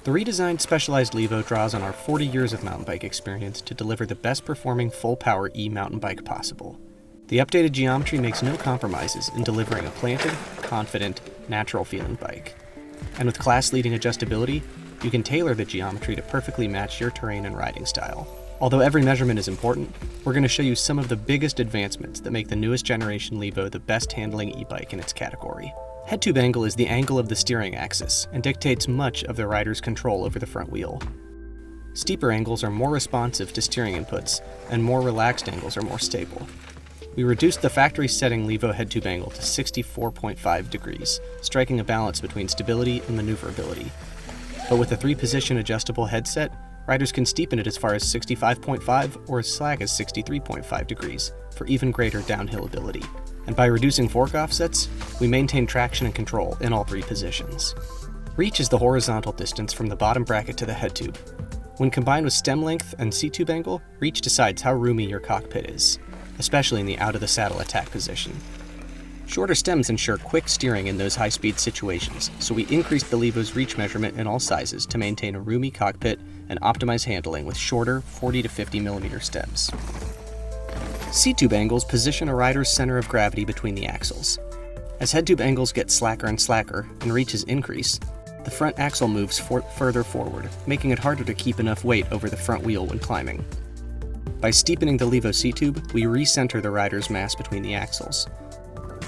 The redesigned Specialized Levo draws on our 40 years of mountain bike experience to deliver the best performing full-power e-mountain bike possible. The updated geometry makes no compromises in delivering a planted, confident, natural-feeling bike. And with class-leading adjustability, you can tailor the geometry to perfectly match your terrain and riding style. Although every measurement is important, we're going to show you some of the biggest advancements that make the newest generation Levo the best handling e-bike in its category. Head tube angle is the angle of the steering axis and dictates much of the rider's control over the front wheel. Steeper angles are more responsive to steering inputs, and more relaxed angles are more stable. We reduced the factory setting Levo head tube angle to 64.5 degrees, striking a balance between stability and maneuverability. But with a 3-position adjustable headset, riders can steepen it as far as 65.5 or as slack as 63.5 degrees for even greater downhill ability. And by reducing fork offsets, we maintain traction and control in all 3 positions. Reach is the horizontal distance from the bottom bracket to the head tube. When combined with stem length and seat-tube angle, reach decides how roomy your cockpit is, especially in the out-of-the-saddle attack position. Shorter stems ensure quick steering in those high-speed situations, so we increased the Levo's reach measurement in all sizes to maintain a roomy cockpit and optimize handling with shorter 40 to 50 millimeter stems. Seat-tube angles position a rider's center of gravity between the axles. As head tube angles get slacker and slacker and reaches increase, the front axle moves further forward, making it harder to keep enough weight over the front wheel when climbing. By steepening the Levo seat tube, we recenter the rider's mass between the axles.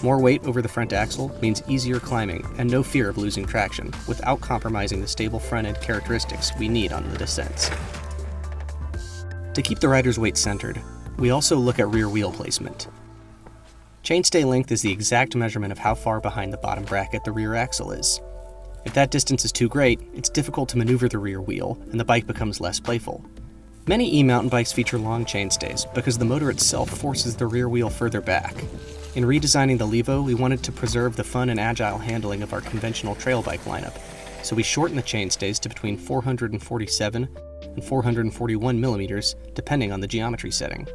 More weight over the front axle means easier climbing and no fear of losing traction without compromising the stable front end characteristics we need on the descents. To keep the rider's weight centered, we also look at rear wheel placement. Chainstay length is the exact measurement of how far behind the bottom bracket the rear axle is. If that distance is too great, it's difficult to maneuver the rear wheel and the bike becomes less playful. Many e-mountain bikes feature long chainstays because the motor itself forces the rear wheel further back. In redesigning the Levo, we wanted to preserve the fun and agile handling of our conventional trail bike lineup, so we shortened the chainstays to between 447 and 441 millimeters, depending on the geometry setting.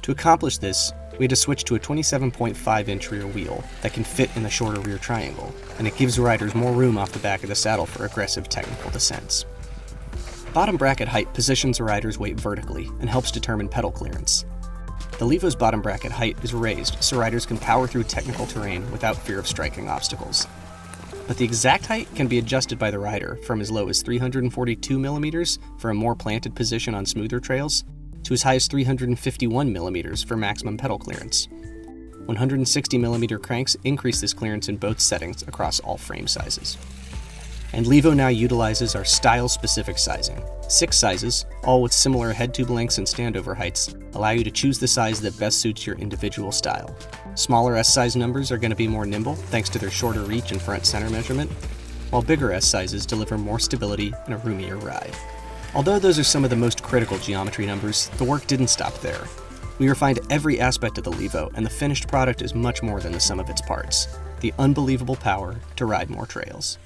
To accomplish this, we had to switch to a 27.5-inch rear wheel that can fit in the shorter rear triangle, and it gives riders more room off the back of the saddle for aggressive technical descents. Bottom bracket height positions a rider's weight vertically and helps determine pedal clearance. The Levo's bottom bracket height is raised so riders can power through technical terrain without fear of striking obstacles. But the exact height can be adjusted by the rider from as low as 342 millimeters for a more planted position on smoother trails to as high as 351 millimeters for maximum pedal clearance. 160 millimeter cranks increase this clearance in both settings across all frame sizes. And Levo now utilizes our style-specific sizing. 6 sizes, all with similar head tube lengths and standover heights, allow you to choose the size that best suits your individual style. Smaller S-size numbers are going to be more nimble thanks to their shorter reach and front center measurement, while bigger S sizes deliver more stability and a roomier ride. Although those are some of the most critical geometry numbers, the work didn't stop there. We refined every aspect of the Levo, and the finished product is much more than the sum of its parts. The unbelievable power to ride more trails.